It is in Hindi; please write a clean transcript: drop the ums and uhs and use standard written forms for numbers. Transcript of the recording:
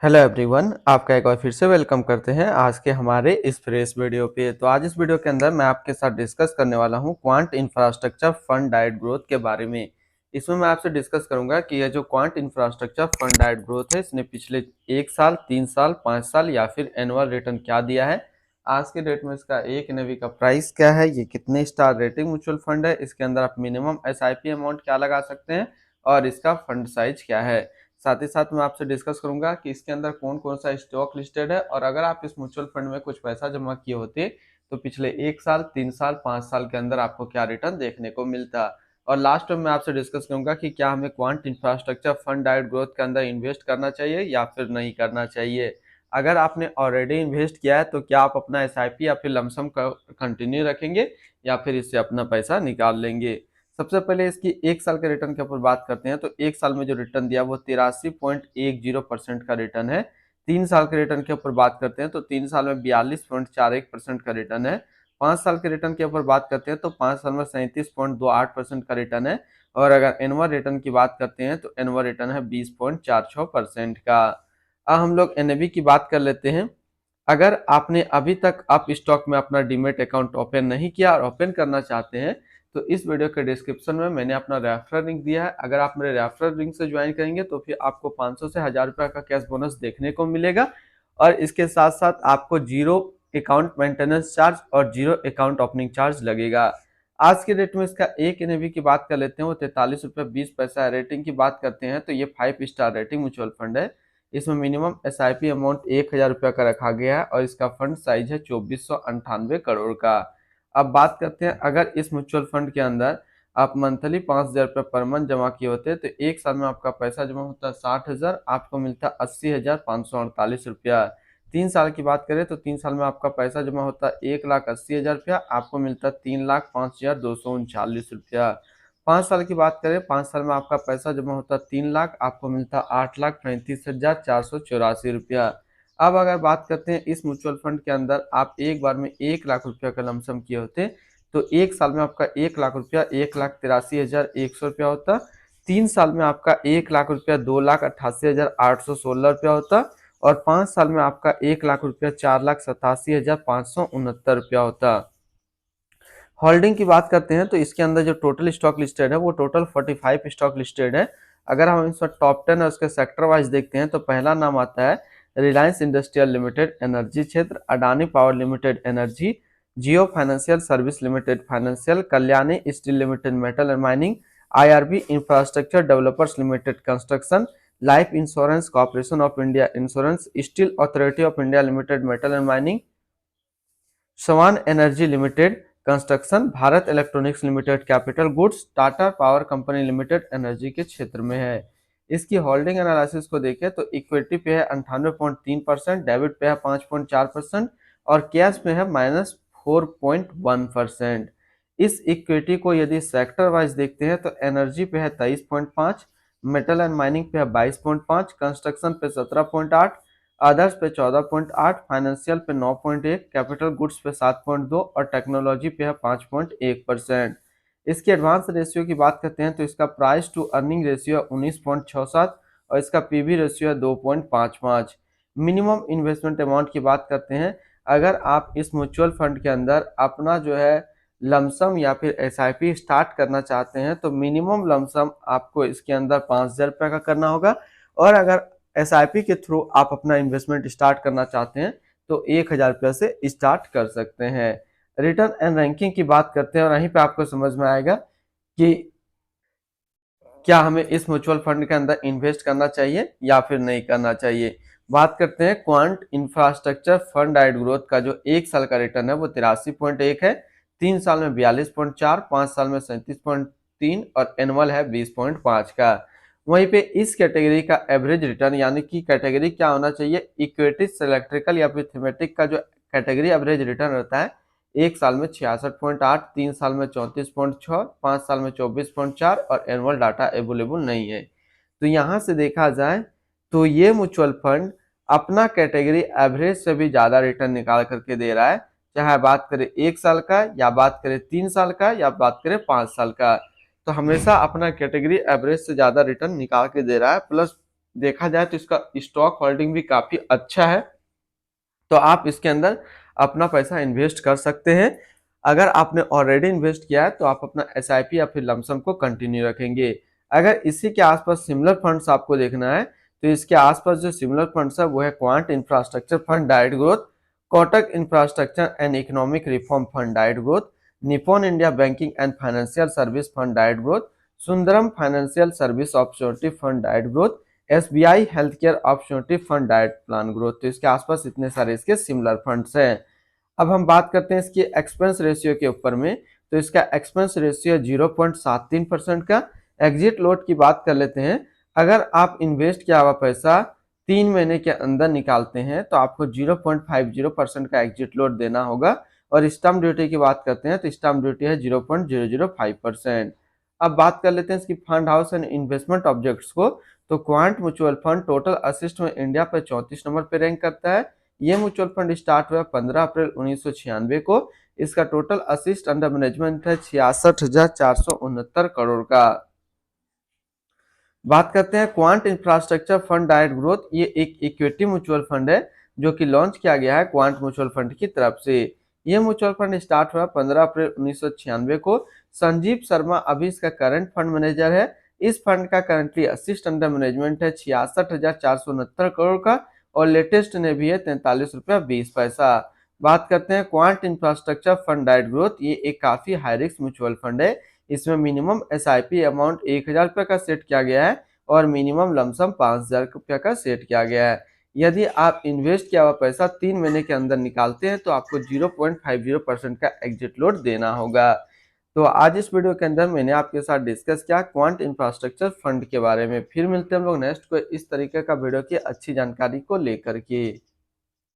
हेलो एवरीवन, आपका एक बार फिर से वेलकम करते हैं आज के हमारे इस फ्रेश वीडियो पे। तो आज इस वीडियो के अंदर मैं आपके साथ डिस्कस करने वाला हूं quant infrastructure fund direct growth के बारे में। इसमें मैं आपसे डिस्कस करूंगा कि यह जो quant infrastructure fund direct growth है, इसने पिछले 1 साल, 3 साल, 5 साल या फिर एनुअल रिटर्न क्या दिया है, आज के डेट में इसका एक एनएवी का प्राइस क्या है, ये कितने स्टार रेटिंग म्यूचुअल फंड है, इसके अंदर आप मिनिमम एसआईपी अमाउंट क्या लगा सकते हैं और इसका फंड साइज क्या है। साथ ही साथ मैं आपसे डिस्कस करूंगा कि इसके अंदर कौन कौन सा स्टॉक लिस्टेड है और अगर आप इस म्यूचुअल फंड में कुछ पैसा जमा किए होते तो पिछले 1 साल, 3 साल, 5 साल के अंदर आपको क्या रिटर्न देखने को मिलता। और लास्ट में मैं आपसे डिस्कस करूंगा कि क्या हमें quant infrastructure fund direct growth के अंदर इन्वेस्ट करना चाहिए या फिर नहीं करना चाहिए। अगर आपने ऑलरेडी इन्वेस्ट किया है तो क्या आप अपना एसआईपी या फिर लमसम कंटिन्यू रखेंगे या फिर इससे अपना पैसा निकाल लेंगे। सबसे पहले इसकी 1 साल के रिटर्न के ऊपर बात करते हैं तो 1 साल में जो रिटर्न दिया वो 83.10% का रिटर्न है। 3 साल के रिटर्न के ऊपर बात करते हैं तो 3 साल में 42.41% का रिटर्न है। 5 साल के रिटर्न के ऊपर बात करते हैं तो 5 साल में 37.28% का रिटर्न है। और अगर एनुअल रिटर्न की बात करते हैं तो एनुअल रिटर्न है 20.46% का। अब हम लोग एनएवी की बात कर लेते हैं। अगर आपने अभी तक आप स्टॉक में अपना डीमेट अकाउंट ओपन नहीं किया और ओपन करना चाहते हैं तो इस वीडियो के डिस्क्रिप्शन में मैंने अपना रेफरल लिंक दिया है। अगर आप मेरे रेफरल लिंक से ज्वाइन करेंगे तो फिर आपको 500 से 1000 रुपये का कैश बोनस देखने को मिलेगा और इसके साथ साथ आपको जीरो अकाउंट मेंटेनेंस चार्ज और जीरो अकाउंट ओपनिंग चार्ज लगेगा। आज के डेट में इसका एक एनएवी की बात कर लेते हैं, वो 43 रुपये 20 पैसा है। रेटिंग की बात करते हैं तो ये 5 स्टार रेटिंग म्यूचुअल फंड है। इसमें मिनिमम एसआईपी अमाउंट 1000 रुपये का रखा गया है और इसका फंड साइज है 2498 करोड़ का। अब बात करते हैं, अगर इस म्यूचुअल फंड के अंदर आप मंथली 5000 रुपये पर मंथ जमा किए होते तो 1 साल में आपका पैसा जमा होता 60,000, आपको मिलता 80,548 रुपया। 3 साल की बात करें तो 3 साल में आपका पैसा जमा होता 1,80,000 रुपया, आपको मिलता 3,05,239 रुपया। 5 साल की बात करें, 5 साल में आपका पैसा जमा होता 3 लाख, आपको मिलता 8,35,484 रुपया। अब अगर बात करते हैं इस म्यूचुअल फंड के अंदर आप एक बार में 1 लाख रुपया का लमसम किए होते तो 1 साल में आपका 1 लाख रुपया 1,83,100 रुपया होता। 3 साल में आपका 1 लाख रुपया 2,88,816 रुपया होता और 5 साल में आपका 1 लाख रुपया 4,87,569 रुपया होता। होल्डिंग की बात करते हैं तो इसके अंदर जो टोटल स्टॉक लिस्टेड है वो टोटल 45 स्टॉक लिस्टेड है। अगर हम इसमें टॉप 10 और उसके सेक्टर वाइज देखते हैं तो पहला नाम आता है रिलायंस इंडस्ट्रियल लिमिटेड एनर्जी क्षेत्र, Adani power limited energy, Jio financial service limited financial, Kalyani steel limited metal and mining, IRB infrastructure developers limited construction, life insurance corporation of India insurance, steel authority of India limited metal and mining, सवान energy limited construction, Bharat electronics limited capital goods, Tata power company limited energy के क्षेत्र में है। इसकी होल्डिंग एनालिसिस को देखें तो इक्विटी पे है 98.3%, डेबिट पे है 5.4% और कैश पे है -4.1%। इस इक्विटी को यदि सेक्टर वाइज देखते हैं तो एनर्जी पे है 23.5, मेटल एंड माइनिंग पे है 22.5, कंस्ट्रक्शन पे 17.8, अदर्स पे 14.8, फाइनेंशियल पे 9.1, कैपिटल गुड्स पे 7.2 और टेक्नोलॉजी पे है 5.1%। इसकी एडवांस रेशियो की बात करते हैं तो इसका प्राइस टू अर्निंग रेशियो 19.67 और इसका पीबी रेशियो है 2.55। मिनिमम इन्वेस्टमेंट अमाउंट की बात करते हैं, अगर आप इस म्यूचुअल फंड के अंदर अपना जो है लमसम या फिर एसआईपी स्टार्ट करना चाहते हैं तो मिनिमम लमसम आपको इसके अंदर 5,000 रुपये का करना होगा और अगर एसआईपी के थ्रू आप अपना इन्वेस्टमेंट स्टार्ट करना चाहते हैं तो 1,000 रुपये से स्टार्ट कर सकते हैं। रिटर्न एंड रैंकिंग की बात करते हैं और यहीं पे आपको समझ में आएगा कि क्या हमें इस म्यूचुअल फंड के अंदर इन्वेस्ट करना चाहिए या फिर नहीं करना चाहिए। बात करते हैं quant infrastructure fund direct growth का जो 1 साल का रिटर्न है वो 83.1 है, 3 साल में 42.4, 5 साल में 37.3 और एनुअल है 20.5 का। वहीं पे इस कैटेगरी का एवरेज रिटर्न यानी कि कैटेगरी क्या होना चाहिए, इक्विटी इलेक्ट्रिकल या फिर थीमेटिक का जो कैटेगरी एवरेज रिटर्न रहता है 1 साल में 66.8, 3 साल में 34.6, 5 साल में 24.4 और एनुअल डाटा अवेलेबल नहीं है। तो यहाँ से देखा जाए तो ये म्यूचुअल फंड अपना कैटेगरी एवरेज से भी ज्यादा रिटर्न निकाल करके दे रहा है, चाहे बात करें 1 साल का या बात करें 3 साल का या बात करें 5 साल का। तो हमेशा अपना कैटेगरी एवरेज से ज्यादा रिटर्न निकाल के दे रहा है। प्लस देखा जाए तो इसका स्टॉक होल्डिंग भी काफी अच्छा है, तो आप इसके अंदर अपना पैसा इन्वेस्ट कर सकते हैं। अगर आपने ऑलरेडी इन्वेस्ट किया है तो आप अपना एसआईपी या फिर लमसम को कंटिन्यू रखेंगे। अगर इसी के आसपास सिमिलर फंड्स आपको देखना है तो इसके आसपास जो सिमिलर फंड्स है वो है quant infrastructure fund direct growth, Kotak infrastructure and economic reform fund direct growth, Nippon India banking and financial service fund direct growth, Sundaram financial service opportunity fund direct growth, SBI health care opportunity fund direct plan growth. तो इसके आसपास इतने सारे इसके सिमिलर फंड्स हैं। अब हम बात करते हैं इसकी एक्सपेंस रेशियो के ऊपर में, तो इसका एक्सपेंस रेशियो 0.73% का। एग्जिट लोड की बात कर लेते हैं। अगर आप इन्वेस्ट किया हुआ पैसा 3 महीने के अंदर निकालते हैं तो आपको 0.50% का एग्जिट लोड देना होगा। और स्टैम्प ड्यूटी की बात करते हैं तो स्टैम्प ड्यूटी है 0.005%। अब बात कर लेते हैं इसकी fund house and investment objects को। तो quant mutual fund total assist में इंडिया पर 34 नंबर पे रैंक करता है। ये म्यूचुअल फंड स्टार्ट हुआ 15 अप्रैल 1996 को। इसका टोटल असिस्ट अंडर मैनेजमेंट है 66,469 करोड़ का। बात करते हैं quant infrastructure fund direct growth. ये एक इक्विटी म्यूचुअल फंड है जो कि लॉन्च किया गया है क्वांट म्यूचुअल फंड की तरफ से। ये म्यूचुअल फंड स्टार्ट हुआ 15 अप्रैल 1996 को। संजीव शर्मा अभी इसका करंट फंड मैनेजर है। इस फंड का करंटली असिस्ट अंडर मैनेजमेंट है 66,469 करोड़ का और लेटेस्ट ने भी है 43 रुपया 20 पैसा। बात करते हैं quant infrastructure fund direct growth. ये एक काफी हाई रिस्क म्यूचुअल फंड है। इसमें मिनिमम एसआईपी अमाउंट 1,000 रुपये का सेट किया गया है और मिनिमम लमसम 5,000 रुपये का सेट किया गया है। यदि आप इन्वेस्ट किया हुआ पैसा 3 महीने के अंदर निकालते हैं तो आपको 0.50% का एग्जिट लोड देना होगा। तो आज इस वीडियो के अंदर मैंने आपके साथ डिस्कस किया क्वांट इंफ्रास्ट्रक्चर फंड के बारे में। फिर मिलते हैं हम लोग नेक्स्ट को इस तरीके का वीडियो की अच्छी जानकारी को लेकर के।